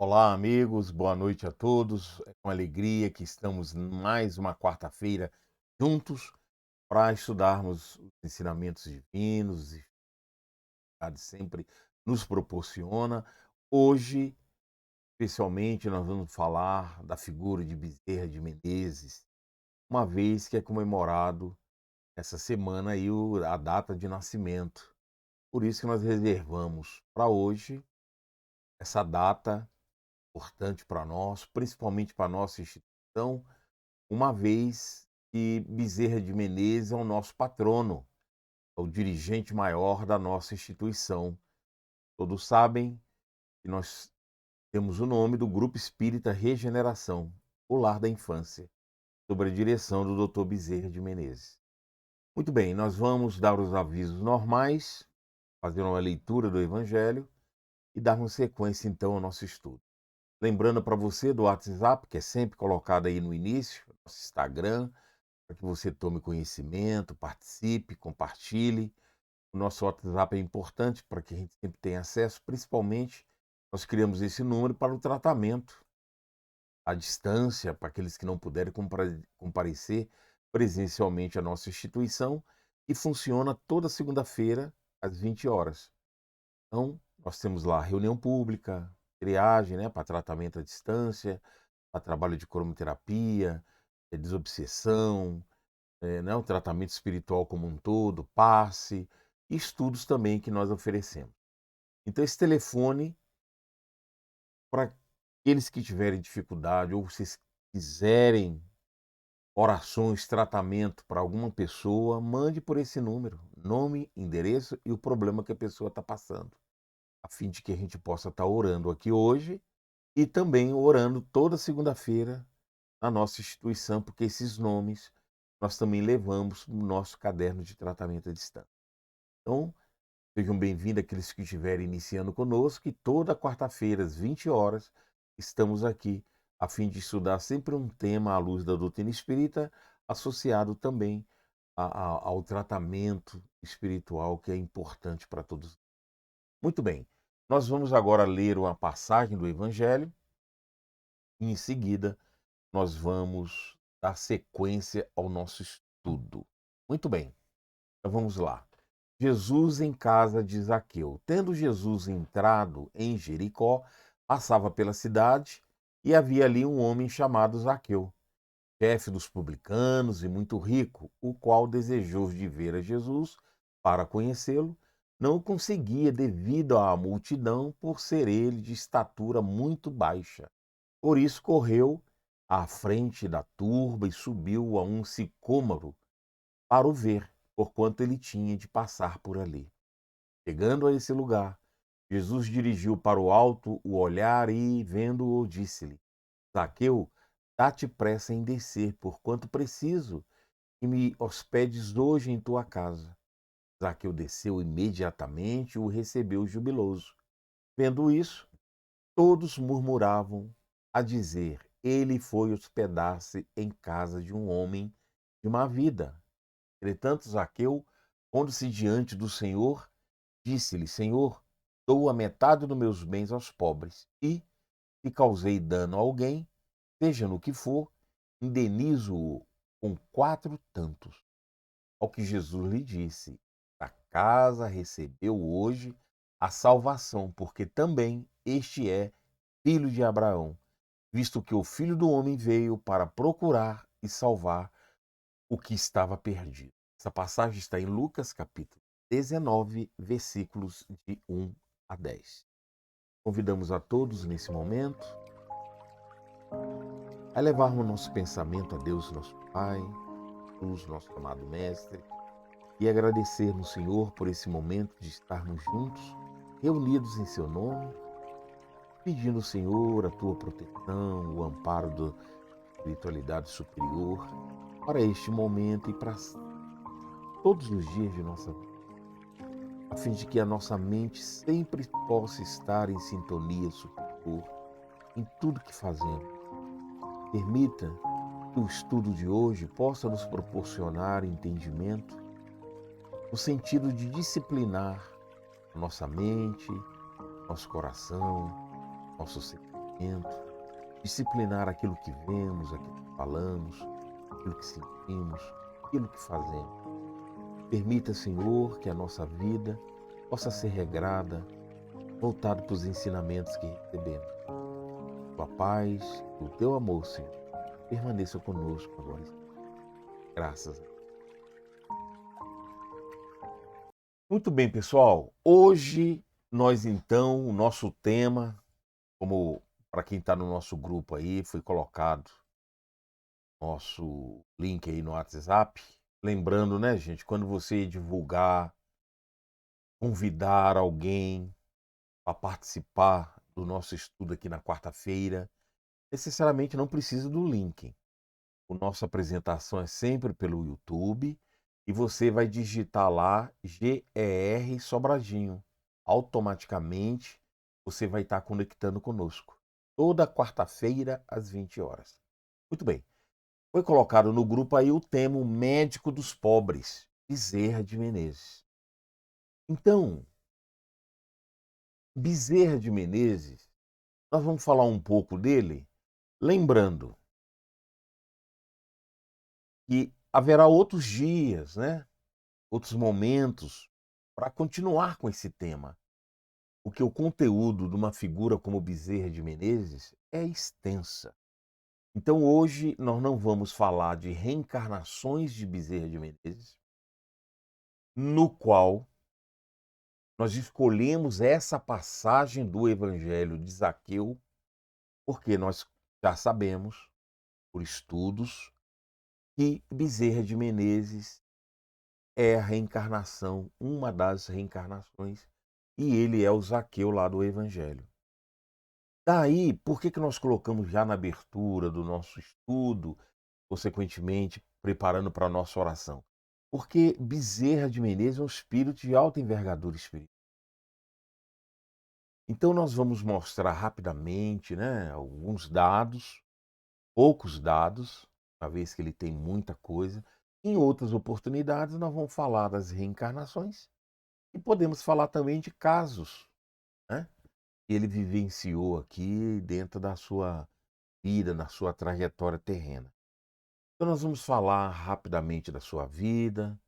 Olá, amigos, boa noite a todos. É com alegria que estamos mais uma quarta-feira juntos para estudarmos os ensinamentos divinos e a sempre nos proporciona. Hoje, especialmente, nós vamos falar da figura de Bezerra de Menezes, uma vez que é comemorado essa semana aí a data de nascimento. Por isso que nós reservamos para hoje essa data importante para nós, principalmente para a nossa instituição, uma vez que Bezerra de Menezes é o nosso patrono, é o dirigente maior da nossa instituição. Todos sabem que nós temos o nome do Grupo Espírita Regeneração, o Lar da Infância, sob a direção do Dr. Bezerra de Menezes. Muito bem, nós vamos dar os avisos normais, fazer uma leitura do Evangelho e darmos sequência então ao nosso estudo. Lembrando para você do WhatsApp, que é sempre colocado aí no início, nosso Instagram, para que você tome conhecimento, participe, compartilhe. O nosso WhatsApp é importante para que a gente sempre tenha acesso, principalmente nós criamos esse número para o tratamento à distância, para aqueles que não puderem comparecer presencialmente à nossa instituição, e funciona toda segunda-feira às 20 horas. Então, nós temos lá reunião pública, triagem, né, para tratamento à distância, para trabalho de cromoterapia, desobsessão, né, o tratamento espiritual como um todo, passe, e estudos também que nós oferecemos. Então, esse telefone, para aqueles que tiverem dificuldade ou vocês quiserem orações, tratamento para alguma pessoa, mande por esse número, nome, endereço e o problema que a pessoa está passando, a fim de que a gente possa estar orando aqui hoje e também orando toda segunda-feira na nossa instituição, porque esses nomes nós também levamos no nosso caderno de tratamento à distância. Então, sejam bem-vindos aqueles que estiverem iniciando conosco, e toda quarta-feira, às 20 horas, estamos aqui a fim de estudar sempre um tema à luz da doutrina espírita, associado também ao tratamento espiritual que é importante para todos. Muito bem. Nós vamos agora ler uma passagem do Evangelho e, em seguida, nós vamos dar sequência ao nosso estudo. Muito bem, então vamos lá. Jesus em casa de Zaqueu. Tendo Jesus entrado em Jericó, passava pela cidade e havia ali um homem chamado Zaqueu, chefe dos publicanos e muito rico, o qual, desejoso de ver a Jesus para conhecê-lo, não o conseguia devido à multidão, por ser ele de estatura muito baixa. Por isso correu à frente da turba e subiu a um sicômoro para o ver, porquanto ele tinha de passar por ali. Chegando a esse lugar, Jesus dirigiu para o alto o olhar e, vendo-o, disse-lhe: Zaqueu, dá-te pressa em descer, porquanto preciso que me hospedes hoje em tua casa. Zaqueu desceu imediatamente e o recebeu jubiloso. Vendo isso, todos murmuravam a dizer: ele foi hospedar-se em casa de um homem de má vida. Entretanto, Zaqueu, pondo-se diante do Senhor, disse-lhe: Senhor, dou a metade dos meus bens aos pobres, e, se causei dano a alguém, seja no que for, indenizo-o com 4 tantos. Ao que Jesus lhe disse: a casa recebeu hoje a salvação, porque também este é filho de Abraão, visto que o Filho do Homem veio para procurar e salvar o que estava perdido. Essa passagem está em Lucas, capítulo 19, versículos de 1 a 10. Convidamos a todos nesse momento a levarmos nosso pensamento a Deus, nosso Pai, Jesus, nosso amado Mestre, e agradecermos, Senhor, por esse momento de estarmos juntos, reunidos em Seu nome, pedindo, Senhor, a Tua proteção, o amparo da espiritualidade superior para este momento e para todos os dias de nossa vida, a fim de que a nossa mente sempre possa estar em sintonia superior em tudo que fazemos. Permita que o estudo de hoje possa nos proporcionar entendimento no sentido de disciplinar a nossa mente, nosso coração, nosso sentimento, disciplinar aquilo que vemos, aquilo que falamos, aquilo que sentimos, aquilo que fazemos. Permita, Senhor, que a nossa vida possa ser regrada, voltada para os ensinamentos que recebemos. Tua paz, o teu amor, Senhor, permaneça conosco agora. Graças a Deus. Muito bem, pessoal. Hoje nós então, o nosso tema, como para quem está no nosso grupo aí, foi colocado nosso link aí no WhatsApp. Lembrando, né, gente, quando você divulgar, convidar alguém para participar do nosso estudo aqui na quarta-feira, necessariamente não precisa do link. A nossa apresentação é sempre pelo YouTube e você vai digitar lá GER Sobradinho. Automaticamente você vai estar conectando conosco. Toda quarta-feira às 20 horas. Muito bem. Foi colocado no grupo aí o tema Médico dos Pobres, Bezerra de Menezes. Então, Bezerra de Menezes, nós vamos falar um pouco dele, lembrando que haverá outros dias, né? Outros momentos para continuar com esse tema. Porque o conteúdo de uma figura como Bezerra de Menezes é extensa. Então hoje nós não vamos falar de reencarnações de Bezerra de Menezes, no qual nós escolhemos essa passagem do Evangelho de Zaqueu, porque nós já sabemos, por estudos, que Bezerra de Menezes é a reencarnação, uma das reencarnações, e ele é o Zaqueu lá do Evangelho. Daí, por que nós colocamos já na abertura do nosso estudo, consequentemente preparando para a nossa oração? Porque Bezerra de Menezes é um espírito de alta envergadura espiritual. Então nós vamos mostrar rapidamente, né, alguns dados, poucos dados, uma vez que ele tem muita coisa. Em outras oportunidades nós vamos falar das reencarnações e podemos falar também de casos, né? que ele vivenciou aqui dentro da sua vida, na sua trajetória terrena. Então nós vamos falar rapidamente da sua vida,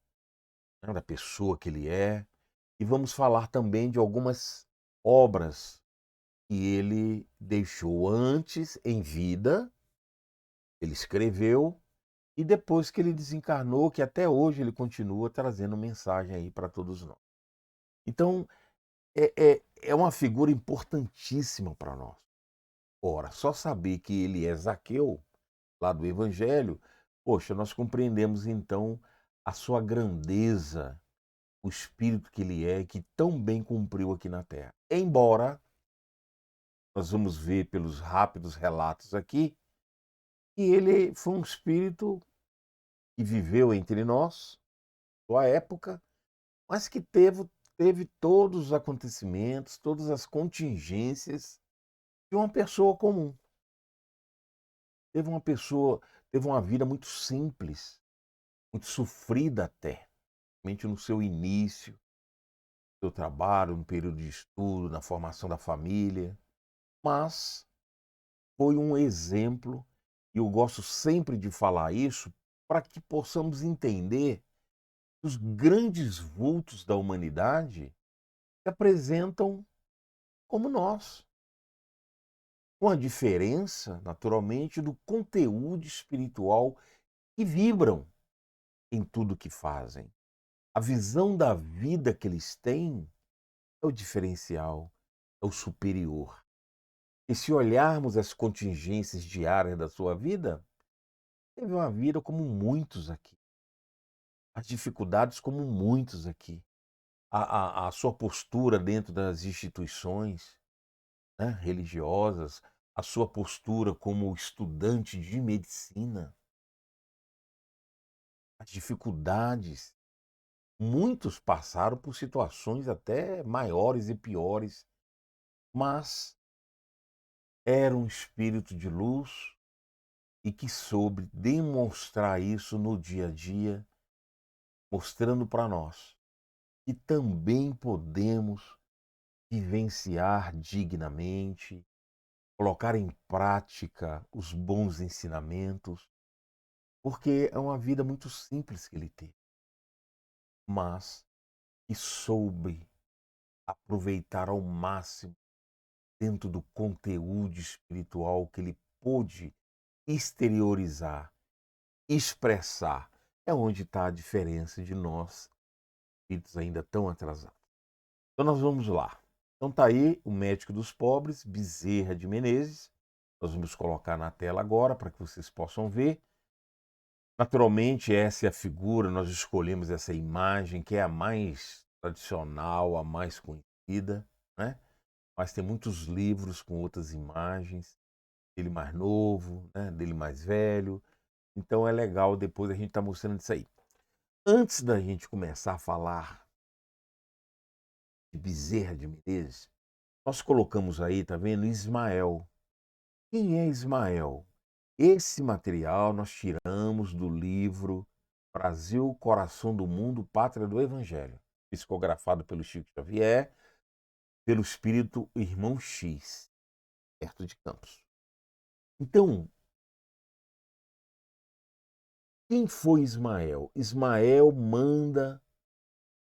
né, da pessoa que ele é, e vamos falar também de algumas obras que ele deixou antes em vida, ele escreveu, e depois que ele desencarnou, que até hoje ele continua trazendo mensagem aí para todos nós. Então, é uma figura importantíssima para nós. Ora, só saber que ele é Zaqueu, lá do Evangelho, poxa, nós compreendemos então a sua grandeza, o espírito que ele é, que tão bem cumpriu aqui na Terra. Embora nós vamos ver pelos rápidos relatos aqui, que ele foi um espírito que viveu entre nós, sua época, mas que teve todos os acontecimentos, todas as contingências de uma pessoa comum. Teve uma vida muito simples, muito sofrida até, somente no seu início, no seu trabalho, no período de estudo, na formação da família, mas foi um exemplo, e eu gosto sempre de falar isso, para que possamos entender os grandes vultos da humanidade se apresentam como nós, com a diferença, naturalmente, do conteúdo espiritual que vibram em tudo que fazem. A visão da vida que eles têm é o diferencial, é o superior. E se olharmos as contingências diárias da sua vida, teve uma vida como muitos aqui, as dificuldades como muitos aqui, a sua postura dentro das instituições, né, religiosas, a sua postura como estudante de medicina, as dificuldades. Muitos passaram por situações até maiores e piores, mas era um espírito de luz e que soube demonstrar isso no dia a dia, mostrando para nós que também podemos vivenciar dignamente, colocar em prática os bons ensinamentos, porque é uma vida muito simples que ele teve, mas que soube aproveitar ao máximo dentro do conteúdo espiritual que ele pôde exteriorizar, expressar. É onde está a diferença de nós, espíritos ainda tão atrasados. Então nós vamos lá. Então tá aí o médico dos pobres, Bezerra de Menezes. Nós vamos colocar na tela agora para que vocês possam ver. Naturalmente, essa é a figura, nós escolhemos essa imagem que é a mais tradicional, a mais conhecida, né? Mas tem muitos livros com outras imagens, dele mais novo, né? Dele mais velho. Então é legal depois a gente estar mostrando isso aí. Antes da gente começar a falar de Bezerra de Menezes, nós colocamos aí, tá vendo, Ismael. Quem é Ismael? Esse material nós tiramos do livro Brasil, Coração do Mundo, Pátria do Evangelho, psicografado pelo Chico Xavier, pelo espírito Irmão X, perto de Campos. Então, quem foi Ismael? Ismael manda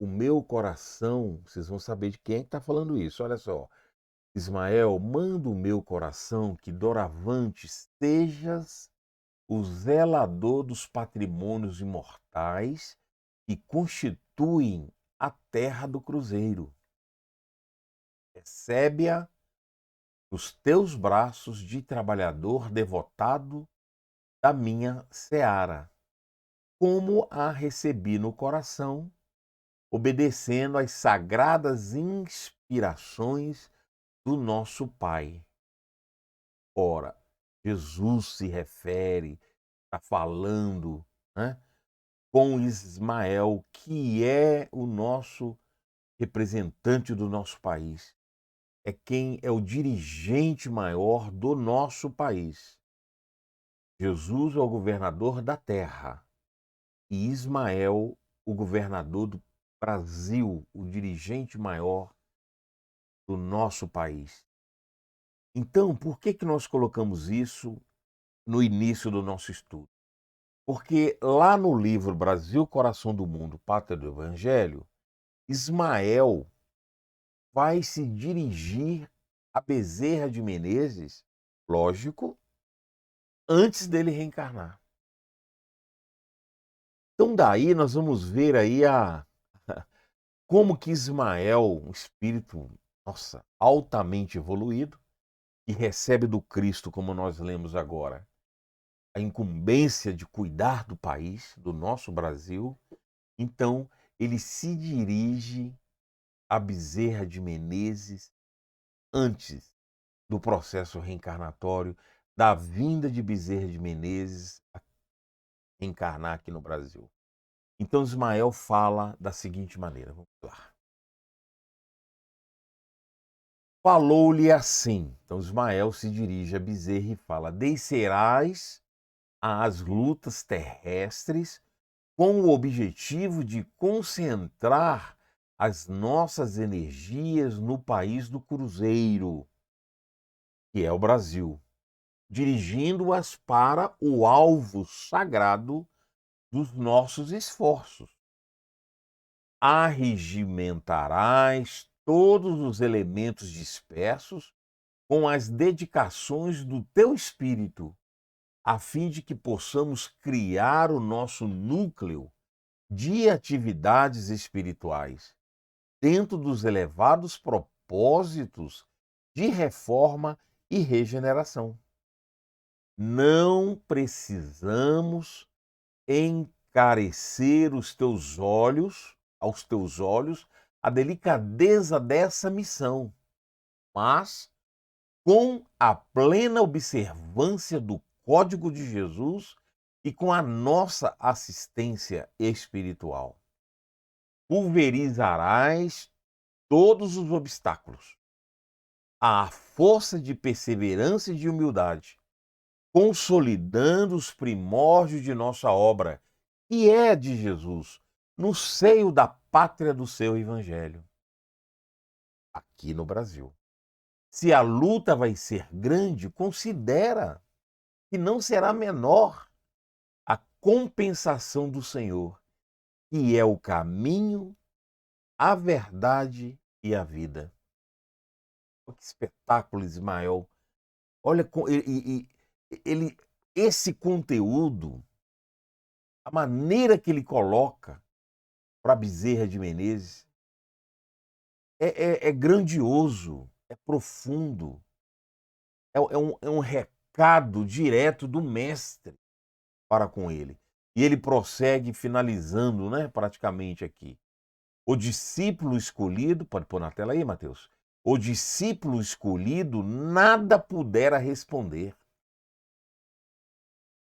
o meu coração, vocês vão saber de quem é que está falando isso, olha só. Ismael, manda o meu coração que doravante sejas o zelador dos patrimônios imortais que constituem a terra do cruzeiro. Recebe-a nos teus braços de trabalhador devotado da minha seara, como a recebi no coração, obedecendo às sagradas inspirações do nosso Pai. Ora, Jesus se refere, está falando, né, com Ismael, que é o nosso representante do nosso país, é quem é o dirigente maior do nosso país. Jesus é o governador da terra e Ismael, o governador do Brasil, o dirigente maior do nosso país. Então, por que que nós colocamos isso no início do nosso estudo? Porque lá no livro Brasil, Coração do Mundo, Pátria do Evangelho, Ismael vai se dirigir a Bezerra de Menezes, lógico, antes dele reencarnar. Então daí nós vamos ver aí como que Ismael, um espírito, nossa, altamente evoluído, que recebe do Cristo, como nós lemos agora, a incumbência de cuidar do país, do nosso Brasil. Então, ele se dirige a Bezerra de Menezes antes do processo reencarnatório, da vinda de Bezerra de Menezes a reencarnar aqui no Brasil. Então, Ismael fala da seguinte maneira, vamos lá. Falou-lhe assim. Então, Ismael se dirige a Bezerra e fala: descerás às lutas terrestres com o objetivo de concentrar as nossas energias no país do cruzeiro, que é o Brasil, dirigindo-as para o alvo sagrado dos nossos esforços. Arregimentarás todos os elementos dispersos com as dedicações do teu espírito, a fim de que possamos criar o nosso núcleo de atividades espirituais dentro dos elevados propósitos de reforma e regeneração. Não precisamos encarecer aos teus olhos, a delicadeza dessa missão, mas com a plena observância do código de Jesus e com a nossa assistência espiritual. Pulverizarás todos os obstáculos. À força de perseverança e de humildade, consolidando os primórdios de nossa obra, que é de Jesus, no seio da pátria do seu evangelho, aqui no Brasil. Se a luta vai ser grande, considera que não será menor a compensação do Senhor, que é o caminho, a verdade e a vida. Olha que espetáculo, Ismael. Olha, ele, esse conteúdo, a maneira que ele coloca para Bezerra de Menezes, é grandioso, é profundo, é um recado direto do mestre para com ele. E ele prossegue finalizando, né, praticamente aqui. O discípulo escolhido, pode pôr na tela aí, Mateus. O discípulo escolhido nada pudera responder.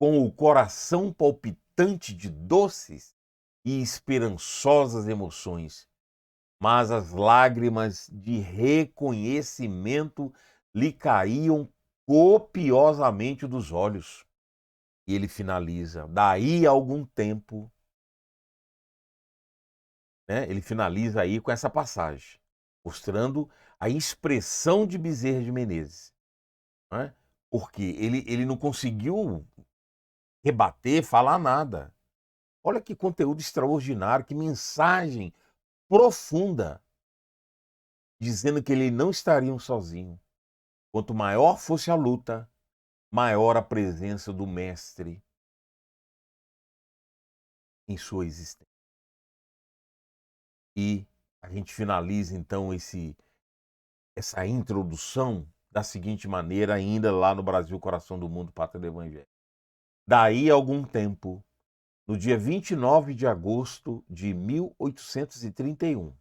Com o coração palpitante de doces e esperançosas emoções, mas as lágrimas de reconhecimento lhe caíam copiosamente dos olhos. E ele finaliza: daí a algum tempo, né, ele finaliza aí com essa passagem, mostrando a expressão de Bezerra de Menezes, né? Porque ele não conseguiu rebater, falar nada. Olha que conteúdo extraordinário, que mensagem profunda, dizendo que ele não estariam sozinho. Quanto maior fosse a luta, maior a presença do mestre em sua existência. E a gente finaliza então essa introdução da seguinte maneira, ainda lá no Brasil, Coração do Mundo, Pátria do Evangelho. Daí a algum tempo, no dia 29 de agosto de 1831,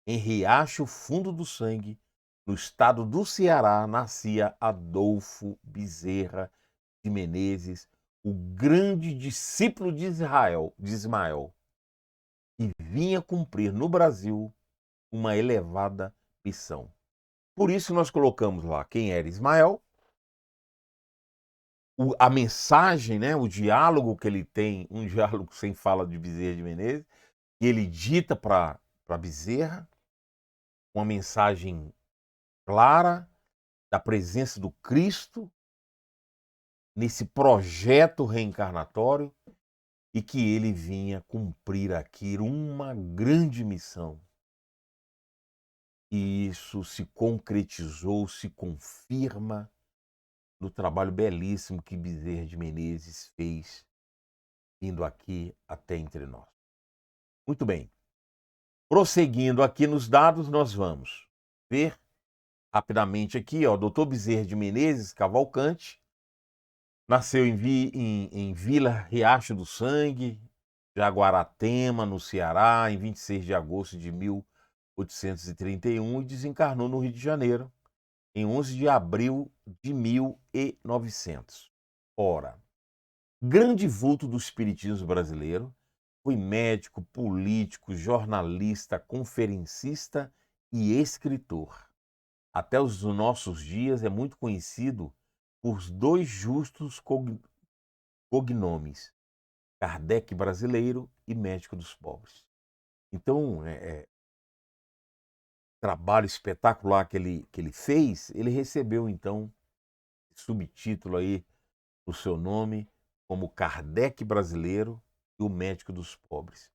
em Riacho Fundo do Sangue, no estado do Ceará, nascia Adolfo Bezerra de Menezes, o grande discípulo de Ismael, que vinha cumprir no Brasil uma elevada missão. Por isso nós colocamos lá quem era Ismael, a mensagem, né, o diálogo que ele tem, um diálogo sem fala de Bezerra de Menezes, que ele dita para Bezerra, uma mensagem clara, da presença do Cristo nesse projeto reencarnatório e que ele vinha cumprir aqui uma grande missão. E isso se concretizou, se confirma no trabalho belíssimo que Bezerra de Menezes fez, vindo aqui até entre nós. Muito bem. Prosseguindo aqui nos dados, nós vamos ver rapidamente aqui, ó, Dr. Bezerra de Menezes Cavalcante, nasceu em Vila Riacho do Sangue, Jaguaratema, no Ceará, em 26 de agosto de 1831 e desencarnou no Rio de Janeiro, em 11 de abril de 1900. Ora, grande vulto do espiritismo brasileiro, foi médico, político, jornalista, conferencista e escritor. Até os nossos dias é muito conhecido por dois justos cognomes, Kardec brasileiro e médico dos pobres. Então, trabalho espetacular que ele fez, ele recebeu então subtítulo aí no seu nome como Kardec brasileiro e o médico dos pobres.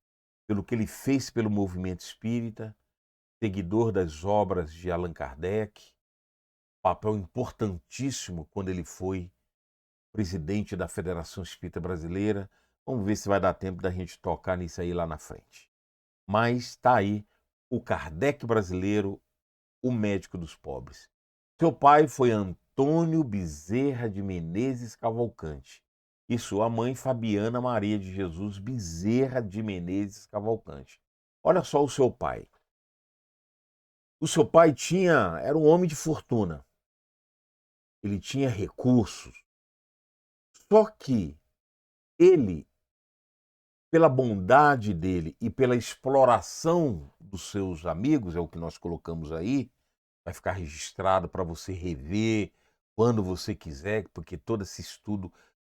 Pelo que ele fez pelo movimento espírita, seguidor das obras de Allan Kardec, papel importantíssimo quando ele foi presidente da Federação Espírita Brasileira. Vamos ver se vai dar tempo da gente tocar nisso aí lá na frente. Mas está aí o Kardec brasileiro, o médico dos pobres. Seu pai foi Antônio Bezerra de Menezes Cavalcante e sua mãe Fabiana Maria de Jesus Bezerra de Menezes Cavalcante. Olha só o seu pai. O seu pai era um homem de fortuna. Ele tinha recursos. Só que ele, pela bondade dele e pela exploração dos seus amigos, é o que nós colocamos aí, vai ficar registrado para você rever quando você quiser, porque todo esse estudo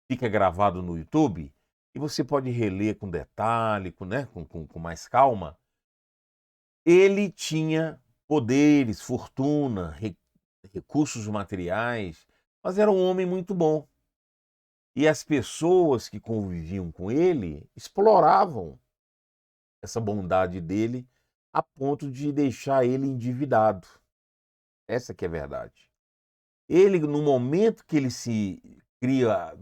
fica gravado no YouTube e você pode reler com detalhe, com mais calma. Ele tinha poderes, fortuna, recursos materiais, mas era um homem muito bom. E as pessoas que conviviam com ele exploravam essa bondade dele a ponto de deixar ele endividado. Essa que é a verdade. Ele, no momento que ele se cria,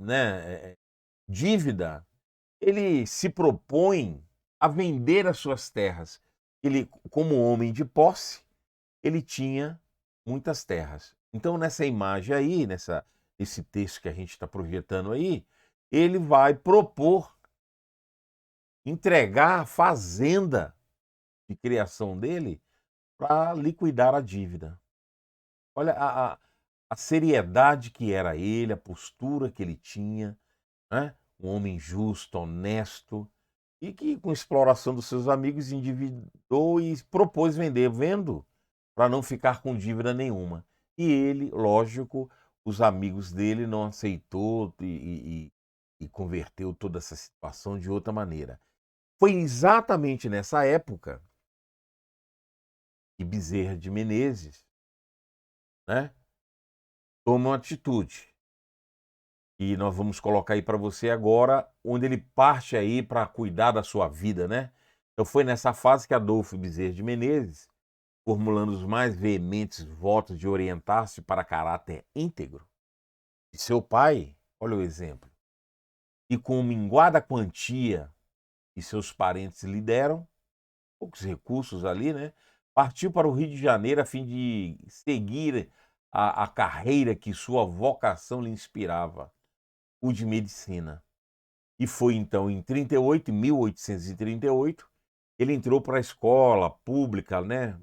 dívida, ele se propõe a vender as suas terras. Ele, como homem de posse, ele tinha muitas terras. Então, nessa imagem aí, nesse texto que a gente está projetando aí, ele vai propor entregar a fazenda de criação dele para liquidar a dívida. Olha a seriedade que era ele, a postura que ele tinha, né? Um homem justo, honesto, e que, com exploração dos seus amigos, endividou e propôs vender, vendo, para não ficar com dívida nenhuma. E ele, lógico, os amigos dele não aceitou e converteu toda essa situação de outra maneira. Foi exatamente nessa época que Bezerra de Menezes, né, toma uma atitude. E nós vamos colocar aí para você agora, onde ele parte aí para cuidar da sua vida, né? Então foi nessa fase que Adolfo Bezerra de Menezes, formulando os mais veementes votos de orientar-se para caráter íntegro de seu pai, olha o exemplo, e com minguada quantia que seus parentes lhe deram, poucos recursos ali, né? Partiu para o Rio de Janeiro a fim de seguir a carreira que sua vocação lhe inspirava, o de medicina. E foi então em 1838, ele entrou para a escola pública, né?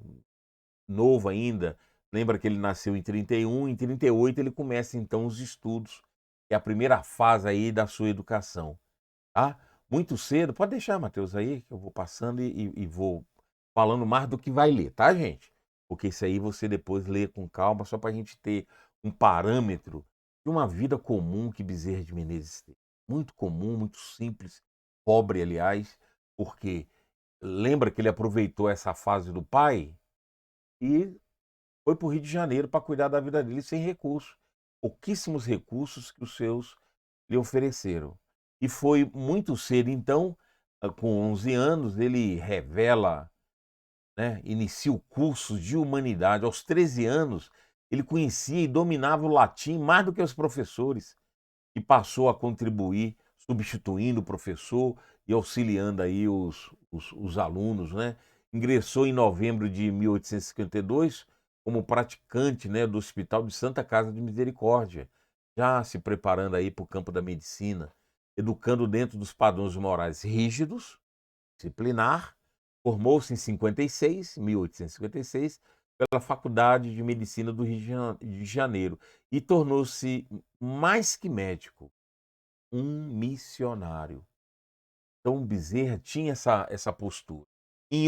Novo ainda. Lembra que ele nasceu em 31, em 38 ele começa então os estudos, que é a primeira fase aí da sua educação, tá? Muito cedo, pode deixar, Matheus, aí, que eu vou passando e vou falando mais do que vai ler, tá, gente? Porque isso aí você depois lê com calma, só para a gente ter um parâmetro de uma vida comum que Bezerra de Menezes teve. Muito comum, muito simples, pobre, aliás, porque lembra que ele aproveitou essa fase do pai e foi para o Rio de Janeiro para cuidar da vida dele sem recurso. Pouquíssimos recursos que os seus lhe ofereceram. E foi muito cedo, então, com 11 anos, ele revela, né, inicia o curso de humanidade. Aos 13 anos, ele conhecia e dominava o latim mais do que os professores, e passou a contribuir, substituindo o professor e auxiliando aí os alunos, né. Ingressou em novembro de 1852 como praticante, né, do Hospital de Santa Casa de Misericórdia, já se preparando aí para o campo da medicina, educando dentro dos padrões morais rígidos, disciplinar. Formou-se em 56, 1856, pela Faculdade de Medicina do Rio de Janeiro e tornou-se mais que médico, um missionário. Então Bezerra tinha essa postura. Em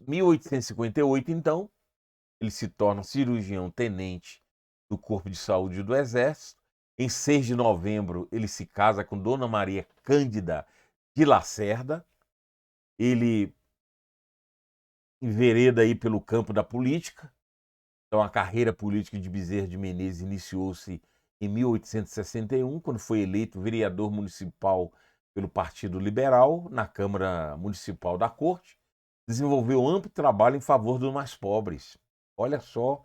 1858, então, ele se torna cirurgião tenente do Corpo de Saúde do Exército. Em 6 de novembro, ele se casa com Dona Maria Cândida de Lacerda. Ele envereda aí pelo campo da política. Então a carreira política de Bezerra de Menezes iniciou-se em 1861, quando foi eleito vereador municipal pelo Partido Liberal na Câmara Municipal da Corte. Desenvolveu amplo trabalho em favor dos mais pobres. Olha só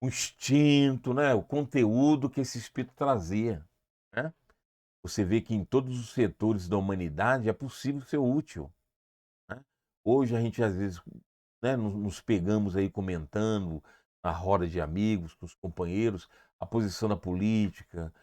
o instinto, né, o conteúdo que esse espírito trazia, né? Você vê que em todos os setores da humanidade é possível ser útil, né? Hoje a gente às vezes, né, nos pegamos aí comentando na roda de amigos, com os companheiros, a posição da política,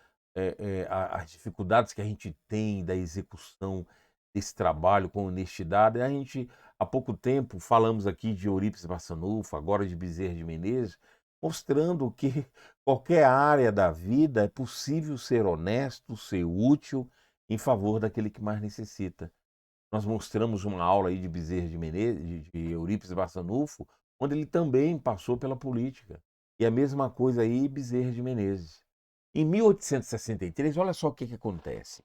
as dificuldades que a gente tem da execução desse trabalho com honestidade. A gente, há pouco tempo, falamos aqui de Eurípides Barçanufo, agora de Bezerra de Menezes, mostrando que qualquer área da vida é possível ser honesto, ser útil em favor daquele que mais necessita. Nós mostramos uma aula aí de Bezerra de Menezes, de Eurípides Barçanufo, onde ele também passou pela política. E a mesma coisa aí Bezerra de Menezes. Em 1863, olha só o que acontece.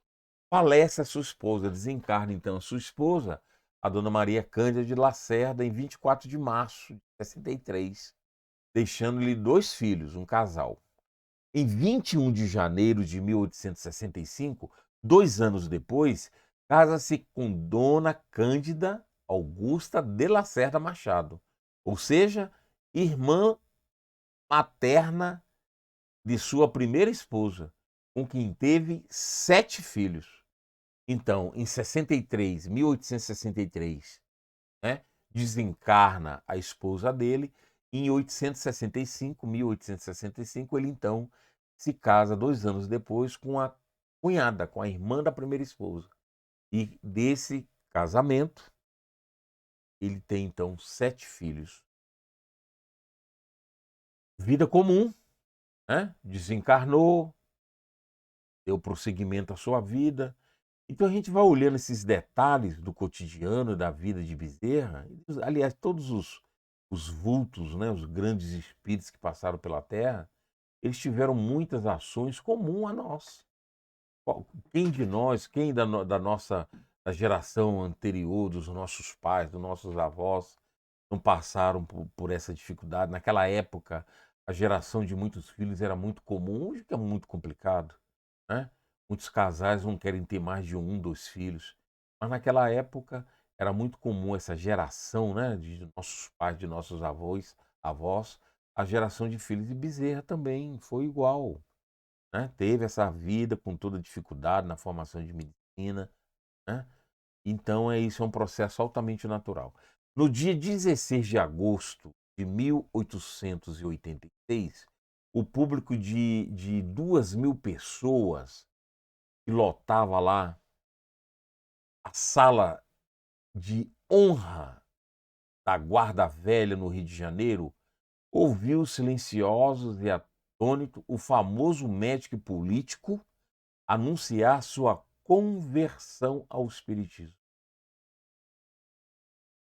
Falece a sua esposa, desencarna então a sua esposa, a Dona Maria Cândida de Lacerda, em 24 de março de 63, deixando-lhe 2 filhos, um casal. Em 21 de janeiro de 1865, 2 anos depois, casa-se com Dona Cândida Augusta de Lacerda Machado, ou seja, irmã materna de sua primeira esposa, com quem teve 7 filhos. Então, em 63, 1863, né, desencarna a esposa dele. Em 1865, ele então se casa 2 anos depois com a cunhada, com a irmã da primeira esposa. E desse casamento, ele tem então 7 filhos. Vida comum, né? Desencarnou, deu prosseguimento à sua vida. Então a gente vai olhando esses detalhes do cotidiano da vida de Bezerra, aliás, todos os vultos, né, os grandes espíritos que passaram pela Terra, eles tiveram muitas ações comuns a nós. Quem de nós, quem da nossa da geração anterior, dos nossos pais, dos nossos avós, não passaram por essa dificuldade? Naquela época, a geração de muitos filhos era muito comum, hoje que é muito complicado, né? Muitos casais não querem ter mais de 1, 2 filhos, mas naquela época era muito comum essa geração, né, de nossos pais, de nossos avós, a geração de filhos. E Bezerra também foi igual, né? Teve essa vida com toda dificuldade na formação de medicina, né? Então isso, é um processo altamente natural. No dia 16 de agosto de 1886, o público de 2.000 pessoas que lotava lá a sala de honra da Guarda Velha no Rio de Janeiro, ouviu silenciosos e atônito o famoso médico e político anunciar sua conversão ao espiritismo,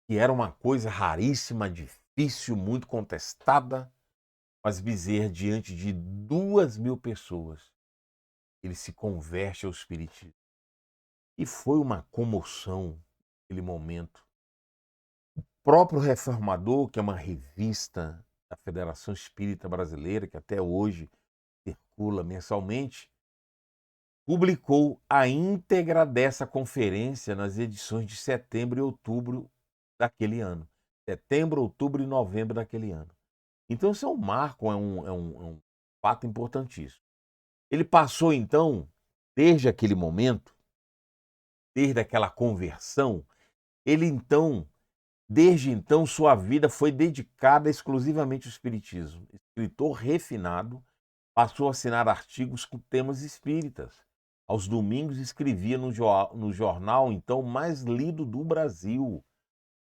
que era uma coisa raríssima, difícil, muito contestada, mas Bezerra, diante de 2.000 pessoas, ele se converte ao espiritismo. E foi uma comoção naquele momento. O próprio Reformador, que é uma revista, da Federação Espírita Brasileira, que até hoje circula mensalmente, publicou a íntegra dessa conferência nas edições de setembro e outubro daquele ano. Setembro, outubro e novembro daquele ano. Então isso é um marco, é um fato importantíssimo. Ele passou então, desde aquele momento, desde aquela conversão, ele então, desde então, sua vida foi dedicada exclusivamente ao espiritismo. Escritor refinado, passou a assinar artigos com temas espíritas. Aos domingos escrevia no jornal então mais lido do Brasil,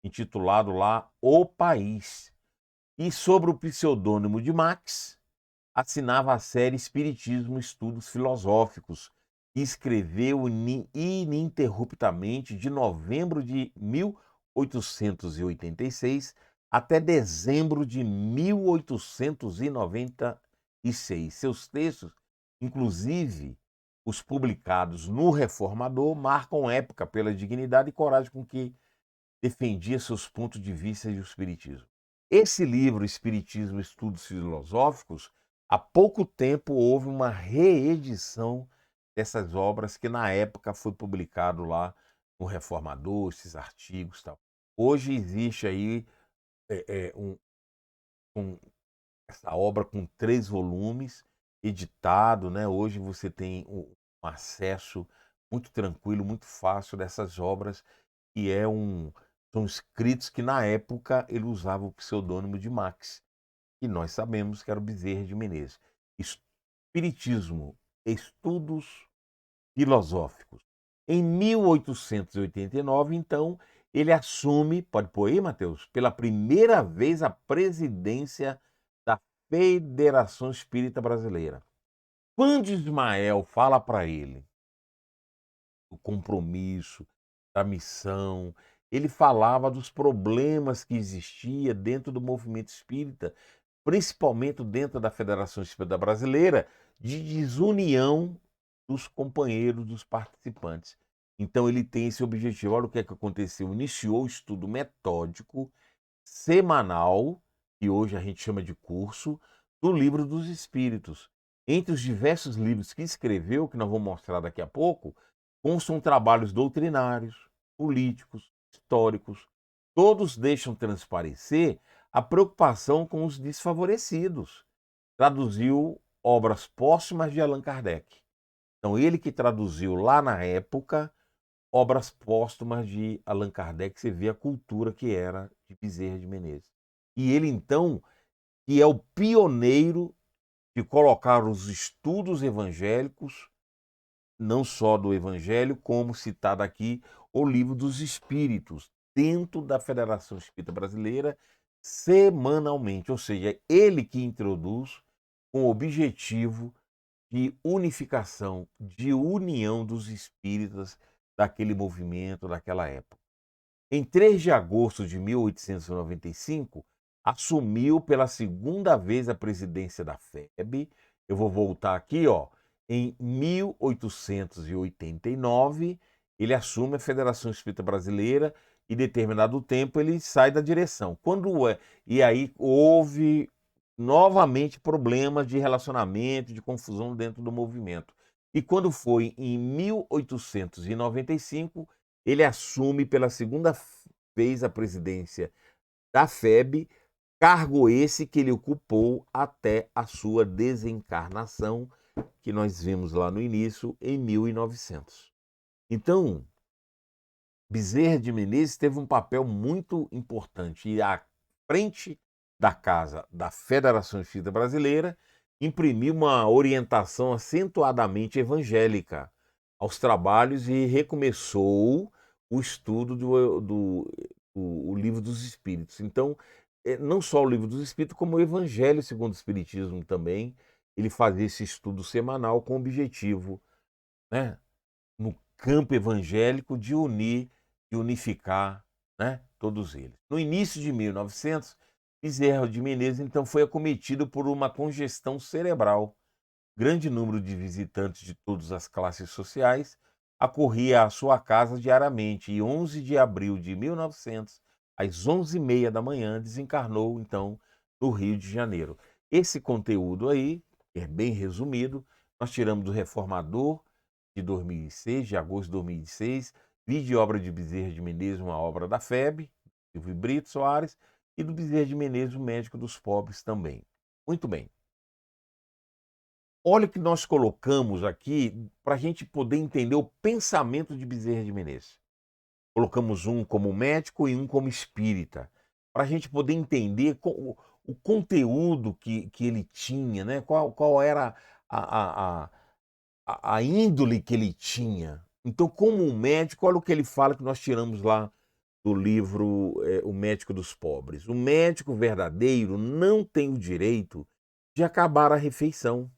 intitulado lá O País. E sobre o pseudônimo de Max, assinava a série Espiritismo Estudos Filosóficos, que escreveu ininterruptamente de novembro de 1886 até dezembro de 1896. Seus textos, inclusive os publicados no Reformador, marcam época pela dignidade e coragem com que defendia seus pontos de vista e o espiritismo. Esse livro, Espiritismo Estudos Filosóficos, há pouco tempo houve uma reedição dessas obras que na época foi publicado lá no Reformador, esses artigos e tal. Hoje existe aí um, essa obra com 3 volumes, editado, né? Hoje você tem um acesso muito tranquilo, muito fácil dessas obras, que são escritos que na época ele usava o pseudônimo de Max, e nós sabemos que era o Bezerra de Menezes. Espiritismo, Estudos Filosóficos. Em 1889, então, ele assume, pode pôr aí, Mateus, pela primeira vez a presidência da Federação Espírita Brasileira. Quando Ismael fala para ele do compromisso, da missão, ele falava dos problemas que existia dentro do movimento espírita, principalmente dentro da Federação Espírita Brasileira, de desunião dos companheiros, dos participantes. Então ele tem esse objetivo. Olha o que é que aconteceu. Iniciou o estudo metódico semanal, que hoje a gente chama de curso, do Livro dos Espíritos. Entre os diversos livros que escreveu, que nós vamos mostrar daqui a pouco, constam trabalhos doutrinários, políticos, históricos. Todos deixam transparecer a preocupação com os desfavorecidos. Traduziu obras póstumas de Allan Kardec. Então, ele que traduziu lá na época obras póstumas de Allan Kardec, você vê a cultura que era de Bezerra de Menezes. E ele, então, que é o pioneiro de colocar os estudos evangélicos, não só do Evangelho, como citado aqui, o Livro dos Espíritos, dentro da Federação Espírita Brasileira, semanalmente. Ou seja, ele que introduz com o objetivo de unificação, de união dos espíritas daquele movimento, daquela época. Em 3 de agosto de 1895, assumiu pela segunda vez a presidência da FEB. Eu vou voltar aqui, ó. Em 1889, ele assume a Federação Espírita Brasileira e, determinado tempo, ele sai da direção. E aí houve novamente problemas de relacionamento, de confusão dentro do movimento. E quando foi em 1895, ele assume pela segunda vez a presidência da FEB, cargo esse que ele ocupou até a sua desencarnação, que nós vimos lá no início, em 1900. Então, Bezerra de Menezes teve um papel muito importante e à frente da Casa da Federação Espírita Brasileira, imprimiu uma orientação acentuadamente evangélica aos trabalhos e recomeçou o estudo do Livro dos Espíritos. Então, não só o Livro dos Espíritos, como o Evangelho segundo o Espiritismo também, ele fazia esse estudo semanal com o objetivo, né, no campo evangélico, de unir, de unificar, né, todos eles. No início de 1900, Bezerra de Menezes, então, foi acometido por uma congestão cerebral. Grande número de visitantes de todas as classes sociais acorria à sua casa diariamente e 11 de abril de 1900, às 11h30 da manhã, desencarnou, então, no Rio de Janeiro. Esse conteúdo aí, que é bem resumido, nós tiramos do Reformador de 2006, de agosto de 2006, Vida e Obra de Bezerra de Menezes, uma obra da FEB, Silvio Brito Soares, e do Bezerra de Menezes, o Médico dos Pobres também. Muito bem. Olha o que nós colocamos aqui para a gente poder entender o pensamento de Bezerra de Menezes. Colocamos um como médico e um como espírita, para a gente poder entender o conteúdo que ele tinha, né? Qual era a, a, a índole que ele tinha. Então, como um médico, olha o que ele fala que nós tiramos lá do livro O Médico dos Pobres. O médico verdadeiro não tem o direito de acabar a refeição,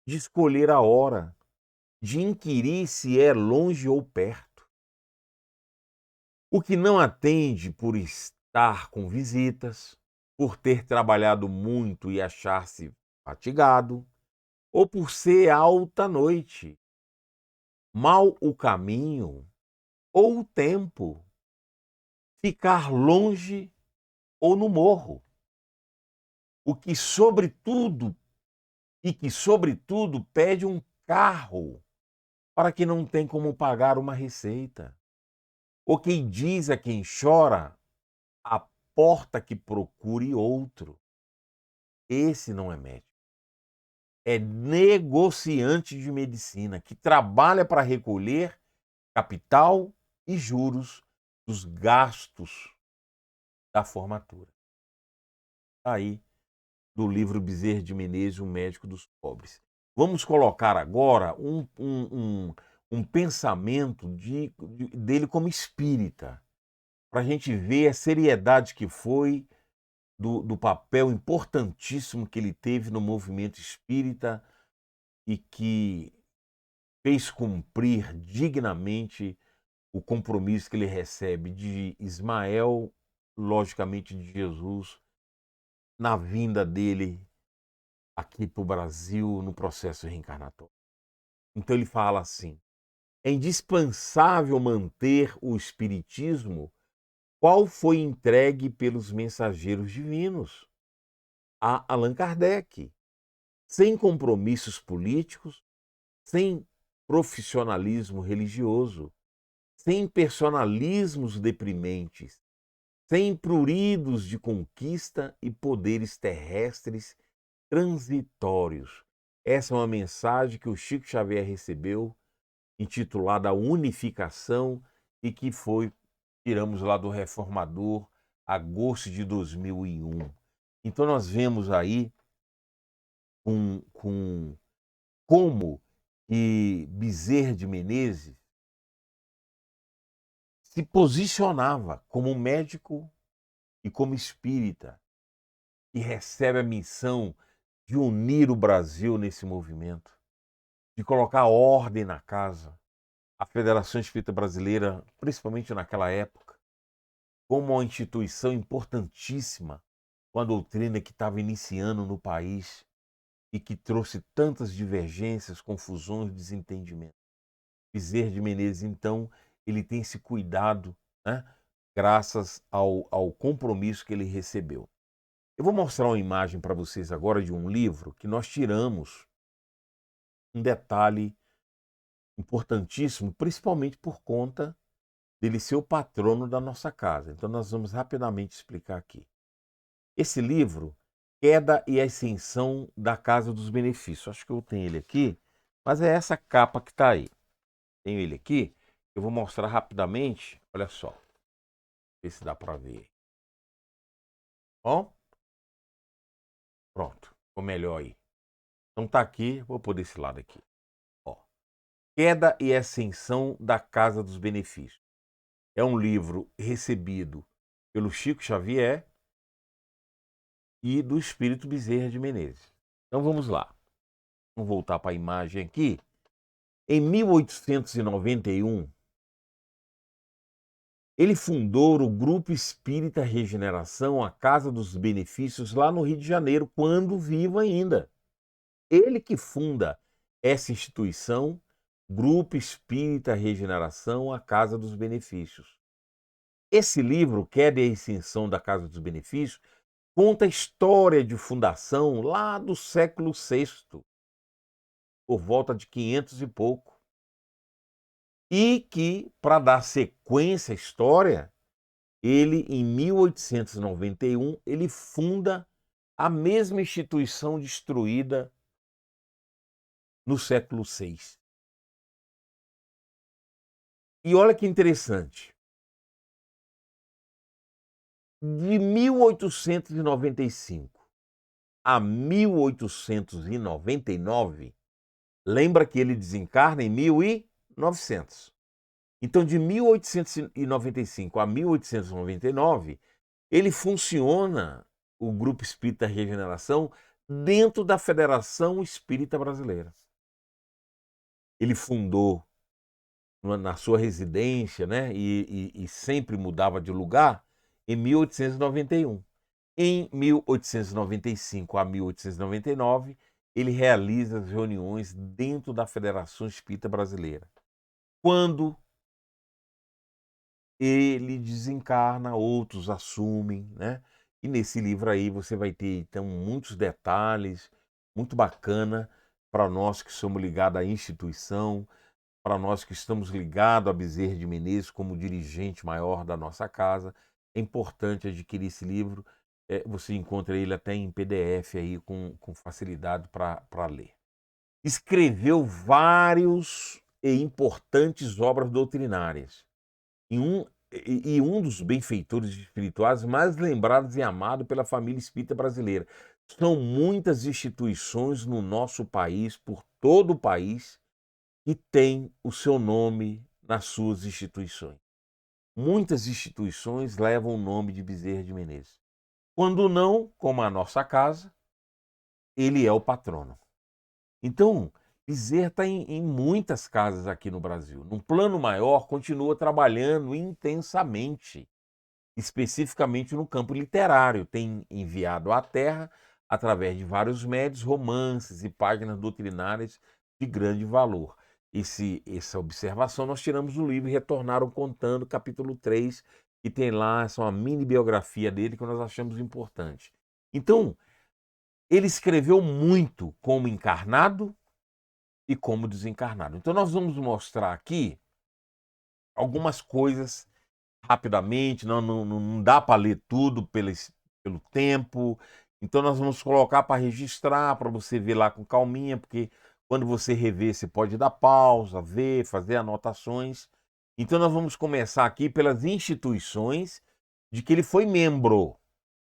de escolher a hora, de inquirir se é longe ou perto. O que não atende por estar com visitas, por ter trabalhado muito e achar-se fatigado, ou por ser alta noite, mal o caminho ou o tempo, ficar longe ou no morro. O que sobretudo pede um carro para que não tem como pagar uma receita. O que diz a quem chora, a porta que procure outro. Esse não é médico. É negociante de medicina que trabalha para recolher capital e juros dos gastos da formatura. Aí, do livro Bezerra de Menezes, O Médico dos Pobres. Vamos colocar agora um pensamento dele como espírita, para a gente ver a seriedade que foi do papel importantíssimo que ele teve no movimento espírita e que fez cumprir dignamente o compromisso que ele recebe de Ismael, logicamente de Jesus, na vinda dele aqui para o Brasil no processo reencarnatório. Então ele fala assim: é indispensável manter o espiritismo qual foi entregue pelos mensageiros divinos a Allan Kardec, sem compromissos políticos, sem profissionalismo religioso, sem personalismos deprimentes, sem pruridos de conquista e poderes terrestres transitórios. Essa é uma mensagem que o Chico Xavier recebeu, intitulada Unificação, e que tiramos lá do Reformador, agosto de 2001. Então nós vemos aí como que Bezerra de Menezes se posicionava como médico e como espírita, que recebe a missão de unir o Brasil nesse movimento, de colocar ordem na casa. A Federação Espírita Brasileira, principalmente naquela época, como uma instituição importantíssima, com a doutrina que estava iniciando no país e que trouxe tantas divergências, confusões, desentendimentos. Bezerra de Menezes, então, ele tem esse cuidado, né, graças ao compromisso que ele recebeu. Eu vou mostrar uma imagem para vocês agora de um livro que nós tiramos um detalhe importantíssimo, principalmente por conta dele ser o patrono da nossa casa. Então nós vamos rapidamente explicar aqui. Esse livro, Queda e Ascensão da Casa dos Benefícios. Acho que eu tenho ele aqui, mas é essa capa que está aí. Tenho ele aqui. Eu vou mostrar rapidamente. Olha só. Ver se dá para ver. Ó. Pronto. Ficou melhor aí. Então tá aqui. Vou pôr desse lado aqui. Ó. Queda e Ascensão da Casa dos Benefícios. É um livro recebido pelo Chico Xavier e do Espírito Bezerra de Menezes. Então vamos lá. Vamos voltar para a imagem aqui. Em 1891, ele fundou o Grupo Espírita Regeneração, a Casa dos Benefícios, lá no Rio de Janeiro, quando vivo ainda. Ele que funda essa instituição, Grupo Espírita Regeneração, a Casa dos Benefícios. Esse livro, Queda e Ascensão da Casa dos Benefícios, conta a história de fundação lá do século VI, por volta de 500 e pouco. E que, para dar sequência à história, ele, em 1891, ele funda a mesma instituição destruída no século VI. E olha que interessante. De 1895 a 1899, lembra que ele desencarna em 1900. Então, de 1895 a 1899, ele funciona, o Grupo Espírita Regeneração, dentro da Federação Espírita Brasileira. Ele fundou na sua residência, né, e sempre mudava de lugar, em 1891. Em 1895 a 1899, ele realiza as reuniões dentro da Federação Espírita Brasileira. Quando ele desencarna, outros assumem, né? E nesse livro aí você vai ter, então, muitos detalhes, muito bacana para nós que somos ligados à instituição, para nós que estamos ligados a Bezerra de Menezes como dirigente maior da nossa casa. É importante adquirir esse livro. Você encontra ele até em PDF aí com facilidade para ler. Escreveu vários e importantes obras doutrinárias. Um dos benfeitores espirituais mais lembrados e amados pela família espírita brasileira. São muitas instituições no nosso país, por todo o país, que têm o seu nome nas suas instituições. Muitas instituições levam o nome de Bezerra de Menezes. Quando não, como a nossa casa, ele é o patrono. Então, Bezerra está em muitas casas aqui no Brasil. Num plano maior, continua trabalhando intensamente, especificamente no campo literário. Tem enviado à Terra, através de vários médios, romances e páginas doutrinárias de grande valor. Essa observação nós tiramos do livro Retornaram Contando, capítulo 3, que tem lá uma mini biografia dele que nós achamos importante. Então, ele escreveu muito como encarnado e como desencarnado. Então nós vamos mostrar aqui algumas coisas rapidamente, não dá para ler tudo pelo tempo, então nós vamos colocar para registrar, para você ver lá com calminha, porque quando você rever, você pode dar pausa, ver, fazer anotações. Então nós vamos começar aqui pelas instituições de que ele foi membro,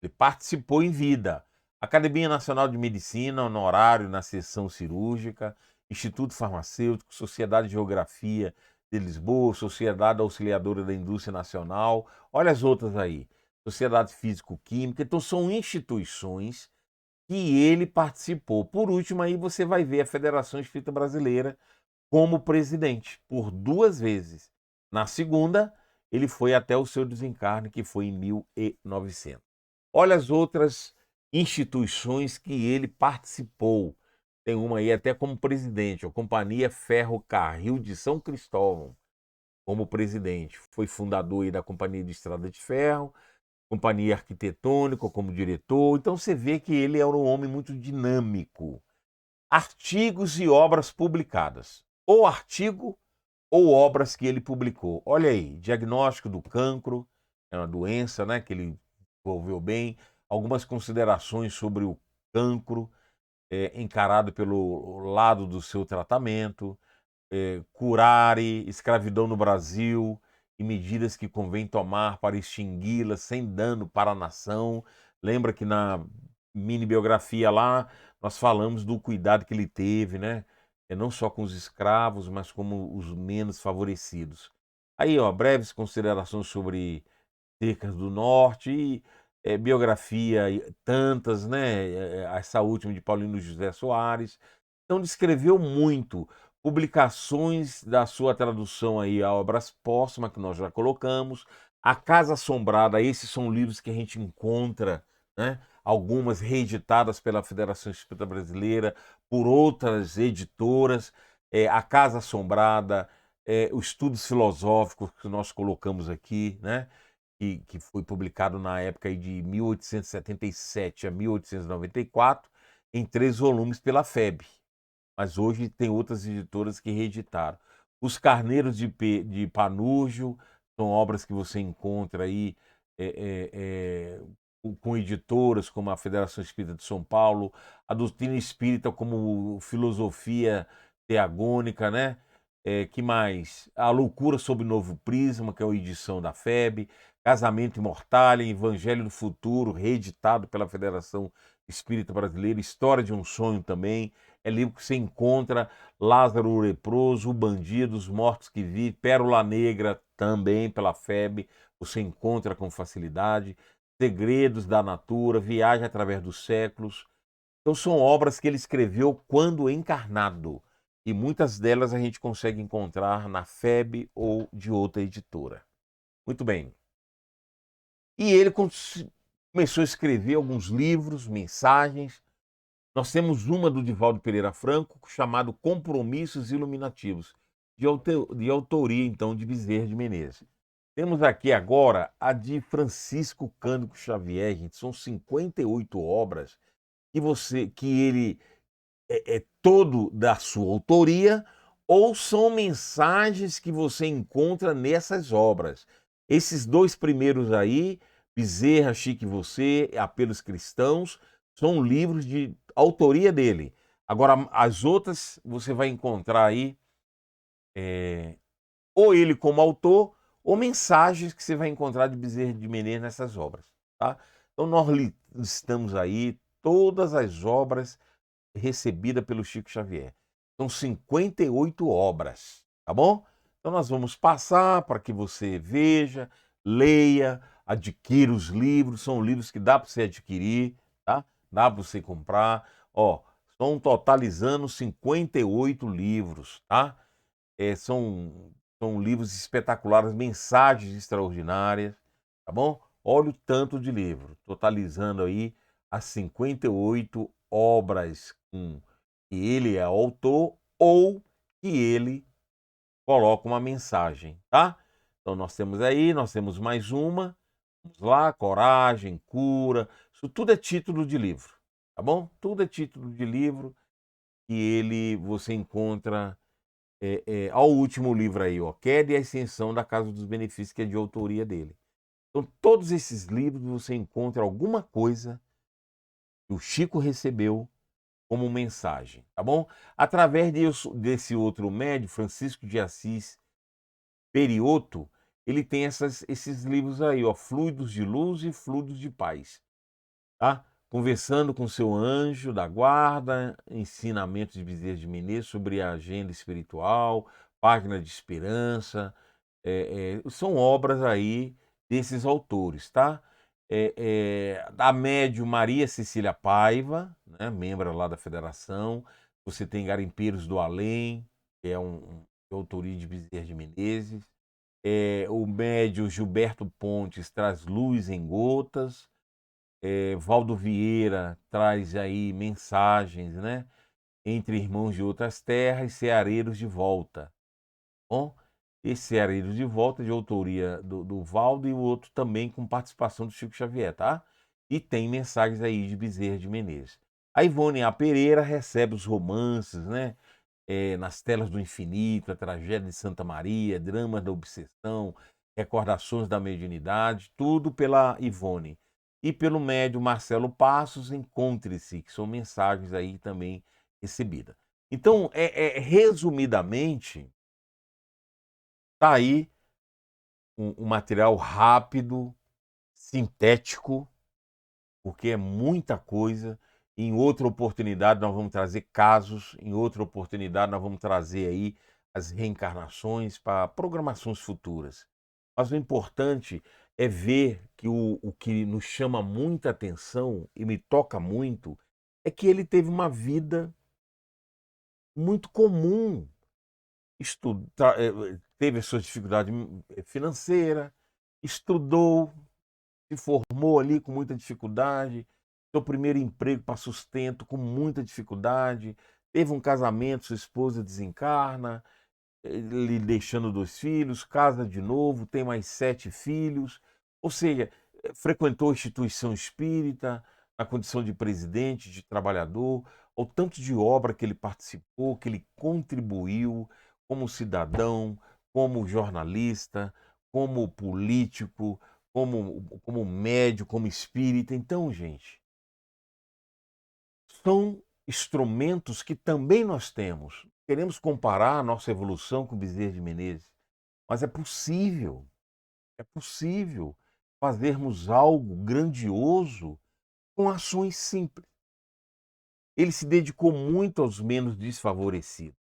ele participou em vida. Academia Nacional de Medicina, honorário na seção cirúrgica, Instituto Farmacêutico, Sociedade de Geografia de Lisboa, Sociedade Auxiliadora da Indústria Nacional, olha as outras aí, Sociedade Físico-Química. Então são instituições que ele participou. Por último, aí você vai ver a Federação Espírita Brasileira como presidente, por 2 vezes. Na segunda, ele foi até o seu desencarne, que foi em 1900. Olha as outras instituições que ele participou. Tem uma aí até como presidente, a Companhia Ferro-Carril de São Cristóvão, como presidente. Foi fundador aí da Companhia de Estrada de Ferro, Companhia Arquitetônica como diretor. Então você vê que ele era um homem muito dinâmico. Artigos e obras publicadas. Ou artigo ou obras que ele publicou. Olha aí, diagnóstico do cancro, é uma doença, né, que ele desenvolveu bem. Algumas considerações sobre o cancro, encarado pelo lado do seu tratamento, curare, escravidão no Brasil e medidas que convém tomar para extingui-la sem dano para a nação. Lembra que na mini biografia lá nós falamos do cuidado que ele teve, né? Não só com os escravos, mas como os menos favorecidos. Aí, ó, breves considerações sobre Secas do Norte e biografia, tantas, né? Essa última de Paulino José Soares. Então, descreveu muito. Publicações da sua tradução aí a obras póstumas, que nós já colocamos. A Casa Assombrada, esses são livros que a gente encontra, né? Algumas reeditadas pela Federação Espírita Brasileira, por outras editoras. A Casa Assombrada, os estudos filosóficos que nós colocamos aqui, né? que foi publicado na época aí de 1877 a 1894, em 3 volumes pela FEB, mas hoje tem outras editoras que reeditaram. Os Carneiros de Panurgio são obras que você encontra aí com editoras como a Federação Espírita de São Paulo, a doutrina espírita como Filosofia Teagônica, né? Que mais? A Loucura sob Novo Prisma, que é uma edição da FEB, Casamento Imortal, Evangelho do Futuro, reeditado pela Federação Espírita Brasileira, História de um Sonho também, é livro que você encontra, Lázaro o Leproso, O Bandido, Os Mortos que Vivem, Pérola Negra, também pela FEB, você encontra com facilidade, Segredos da Natura, Viagem através dos Séculos. Então são obras que ele escreveu quando encarnado, e muitas delas a gente consegue encontrar na FEB ou de outra editora. Muito bem. E ele começou a escrever alguns livros, mensagens. Nós temos uma do Divaldo Pereira Franco, chamado Compromissos Iluminativos, de autoria, então, de Bezerra de Menezes. Temos aqui agora a de Francisco Cândido Xavier, gente. São 58 obras que ele é todo da sua autoria, ou são mensagens que você encontra nessas obras. Esses 2 primeiros aí, Bezerra, Chico e Você, Apelos Cristãos, são livros de autoria dele. Agora, as outras você vai encontrar aí ou ele como autor, ou mensagens que você vai encontrar de Bezerra de Menezes nessas obras, tá? Então nós listamos aí todas as obras recebida pelo Chico Xavier. São 58 obras, tá bom? Então nós vamos passar para que você veja, leia, adquira os livros. São livros que dá para você adquirir, tá? Dá para você comprar. Ó, estão totalizando 58 livros, tá? São livros espetaculares, mensagens extraordinárias, tá bom? Olha o tanto de livro, totalizando aí as 58 obras que ele é autor ou que ele coloca uma mensagem, tá? Então nós temos mais uma, vamos lá, Coragem, Cura, isso tudo é título de livro, tá bom? Tudo é título de livro que você encontra ao último livro aí, ó, Queda e a Ascensão da Casa dos Benefícios, que é de autoria dele. Então todos esses livros você encontra alguma coisa que o Chico recebeu como mensagem, tá bom? Através desse outro médium, Francisco de Assis Perioto, ele tem esses livros aí, ó, Fluidos de Luz e Fluidos de Paz, tá? Conversando com seu anjo da guarda, ensinamentos de Bezerra de Menezes sobre a agenda espiritual, Página de Esperança, são obras aí desses autores, tá? Da médium Maria Cecília Paiva, né, membro lá da Federação. Você tem Garimpeiros do Além, que é de autoria de Bezerra de Menezes. O médium Gilberto Pontes traz Luz em Gotas. Valdo Vieira traz aí mensagens, né? Entre irmãos de outras terras, ceareiros de volta. Bom, esse ceareiros de volta de autoria do Valdo e o outro também com participação do Chico Xavier, tá? E tem mensagens aí de Bezerra de Menezes. A Ivone A. Pereira recebe os romances, né? Nas Telas do Infinito, a Tragédia de Santa Maria, Dramas da Obsessão, Recordações da Mediunidade, tudo pela Ivone. E pelo médium Marcelo Passos, Encontre-se, que são mensagens aí também recebidas. Então, resumidamente, tá aí um material rápido, sintético, porque é muita coisa. Em outra oportunidade nós vamos trazer casos, em outra oportunidade nós vamos trazer aí as reencarnações para programações futuras. Mas o importante é ver que o que nos chama muita atenção e me toca muito é que ele teve uma vida muito comum. Teve as suas dificuldades financeiras, estudou, se formou ali com muita dificuldade, seu primeiro emprego para sustento com muita dificuldade, teve um casamento, sua esposa desencarna, ele deixando 2 filhos, casa de novo, tem mais 7 filhos, Ou seja, frequentou instituição espírita, na condição de presidente, de trabalhador, ou tanto de obra que ele participou, que ele contribuiu como cidadão, como jornalista, como político, como médico, como espírita. Então, gente, são instrumentos que também nós temos. Queremos comparar a nossa evolução com o Bezerra de Menezes, mas é possível fazermos algo grandioso com ações simples. Ele se dedicou muito aos menos desfavorecidos,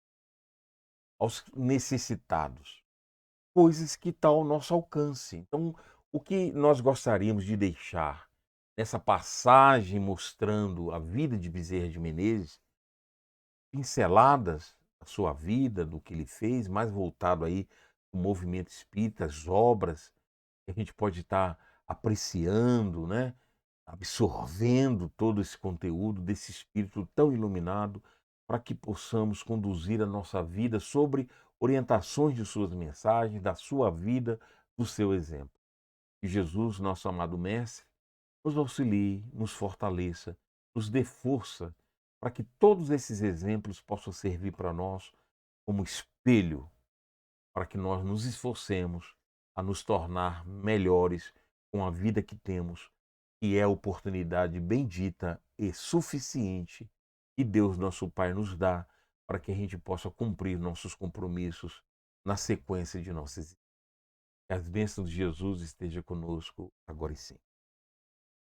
aos necessitados, coisas que estão ao nosso alcance. Então, o que nós gostaríamos de deixar nessa passagem mostrando a vida de Bezerra de Menezes, pinceladas da sua vida, do que ele fez, mais voltado aí para o movimento espírita, as obras que a gente pode estar apreciando, né? Absorvendo todo esse conteúdo desse espírito tão iluminado, para que possamos conduzir a nossa vida sobre orientações de suas mensagens, da sua vida, do seu exemplo. Que Jesus, nosso amado Mestre, nos auxilie, nos fortaleça, nos dê força para que todos esses exemplos possam servir para nós como espelho, para que nós nos esforcemos a nos tornar melhores com a vida que temos, que é a oportunidade bendita e suficiente que Deus, nosso Pai, nos dá para que a gente possa cumprir nossos compromissos na sequência de nossas vidas. Que as bênçãos de Jesus estejam conosco agora e sempre.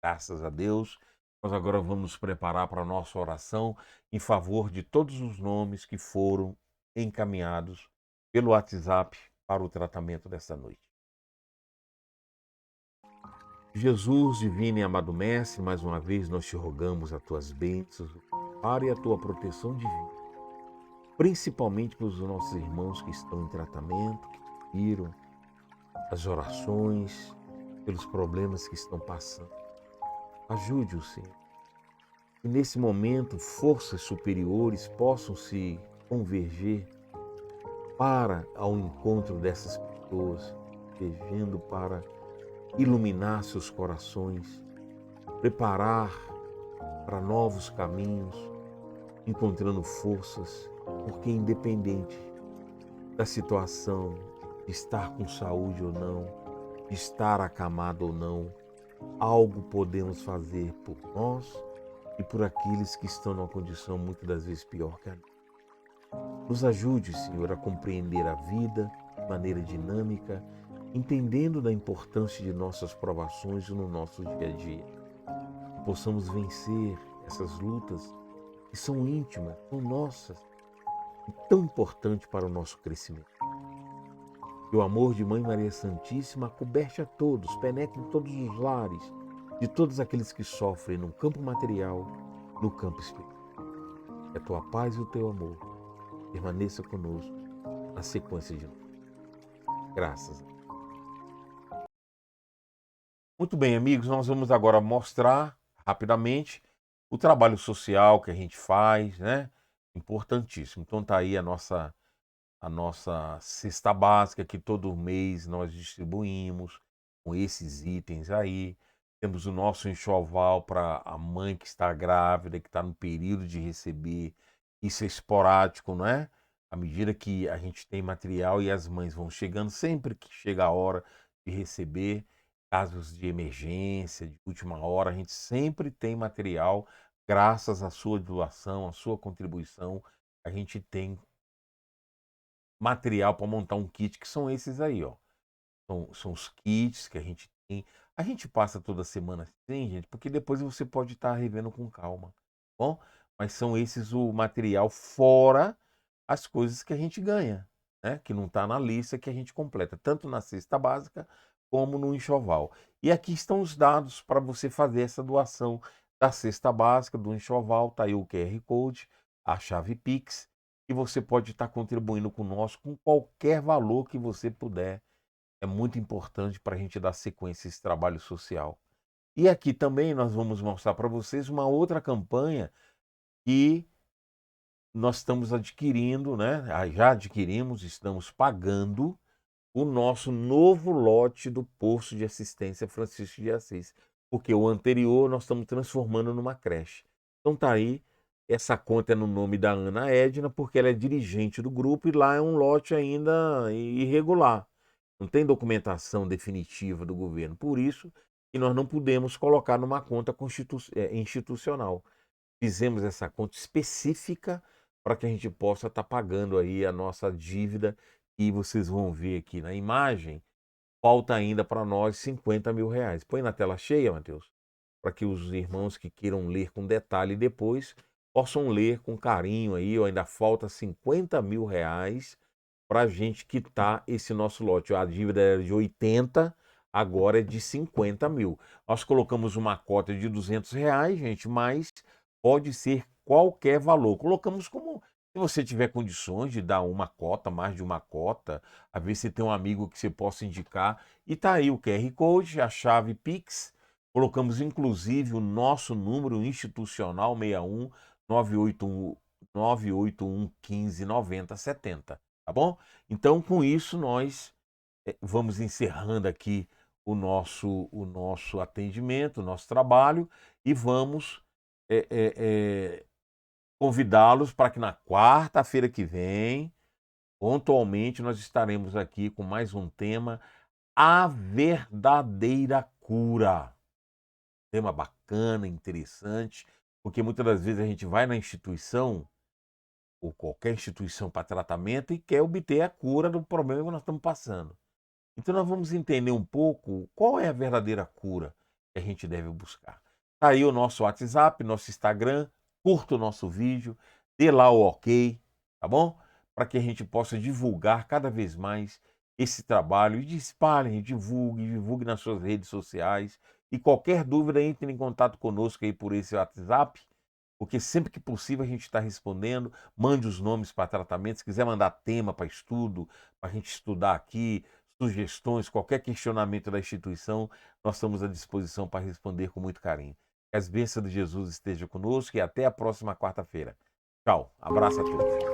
Graças a Deus. Nós agora vamos nos preparar para a nossa oração em favor de todos os nomes que foram encaminhados pelo WhatsApp para o tratamento dessa noite. Jesus, divino e amado Mestre, mais uma vez nós te rogamos as tuas bênçãos, para e a tua proteção divina, principalmente pelos nossos irmãos que estão em tratamento, que viram as orações, pelos problemas que estão passando. Ajude-os, Senhor. E nesse momento, forças superiores possam se converger para ao encontro dessas pessoas, devendo para iluminar seus corações, preparar para novos caminhos, encontrando forças, porque independente da situação, de estar com saúde ou não, de estar acamado ou não, algo podemos fazer por nós e por aqueles que estão numa condição muitas das vezes pior que a nossa. Nos ajude, Senhor, a compreender a vida de maneira dinâmica, entendendo da importância de nossas provações no nosso dia a dia. Que possamos vencer essas lutas que são íntimas, são nossas e tão importantes para o nosso crescimento. Que o amor de Mãe Maria Santíssima acoberte a todos, penetre em todos os lares, de todos aqueles que sofrem no campo material, no campo espiritual. Que a tua paz e o teu amor permaneça conosco na sequência de nós. Graças a Deus. Muito bem, amigos, nós vamos agora mostrar rapidamente o trabalho social que a gente faz, né? Importantíssimo. Então tá aí a nossa cesta básica que todo mês nós distribuímos com esses itens aí. Temos o nosso enxoval para a mãe que está grávida, que está no período de receber. Isso é esporádico, não é? À medida que a gente tem material e as mães vão chegando, sempre que chega a hora de receber, casos de emergência, de última hora, a gente sempre tem material, graças à sua doação, à sua contribuição, a gente tem material para montar um kit, que são esses aí, ó. São os kits que a gente tem. A gente passa toda semana assim, gente, porque depois você pode estar revendo com calma, tá bom? Mas são esses o material fora as coisas que a gente ganha, né? Que não está na lista que a gente completa, tanto na cesta básica como no enxoval. E aqui estão os dados para você fazer essa doação da cesta básica, do enxoval, tá aí o QR Code, a chave Pix, e você pode estar contribuindo conosco com qualquer valor que você puder. É muito importante para a gente dar sequência a esse trabalho social. E aqui também nós vamos mostrar para vocês uma outra campanha que nós estamos adquirindo, né? Já adquirimos, estamos pagando o nosso novo lote do posto de assistência Francisco de Assis, porque o anterior nós estamos transformando numa creche. Então tá aí, essa conta é no nome da Ana Edna, porque ela é dirigente do grupo e lá é um lote ainda irregular. Não tem documentação definitiva do governo. Por isso que nós não podemos colocar numa conta institucional. Fizemos essa conta específica para que a gente possa estar pagando aí a nossa dívida, e vocês vão ver aqui na imagem, falta ainda para nós R$ 50.000. Põe na tela cheia, Matheus, para que os irmãos que queiram ler com detalhe depois possam ler com carinho aí. Ainda falta R$ 50.000 para a gente quitar esse nosso lote. A dívida era de 80, agora é de 50 mil. Nós colocamos uma cota de R$ 200, gente, mas pode ser qualquer valor. Colocamos como, se você tiver condições de dar uma cota, mais de uma cota, a ver se tem um amigo que você possa indicar. E tá aí o QR Code, a chave Pix. Colocamos inclusive o nosso número institucional 61 981 15 90 70. Tá bom? Então, com isso, nós vamos encerrando aqui o nosso atendimento, o nosso trabalho, e vamos convidá-los para que na quarta-feira que vem, pontualmente, nós estaremos aqui com mais um tema, a verdadeira cura. Tema bacana, interessante, porque muitas das vezes a gente vai na instituição, ou qualquer instituição para tratamento, e quer obter a cura do problema que nós estamos passando. Então nós vamos entender um pouco qual é a verdadeira cura que a gente deve buscar. Tá aí o nosso WhatsApp, nosso Instagram, curta o nosso vídeo, dê lá o ok, tá bom? Para que a gente possa divulgar cada vez mais esse trabalho, e espalhem, divulgue nas suas redes sociais. E qualquer dúvida, entre em contato conosco aí por esse WhatsApp, porque sempre que possível a gente está respondendo. Mande os nomes para tratamento, se quiser mandar tema para estudo, para a gente estudar aqui, sugestões, qualquer questionamento da instituição, nós estamos à disposição para responder com muito carinho. Que as bênçãos de Jesus estejam conosco e até a próxima quarta-feira. Tchau, abraço a todos.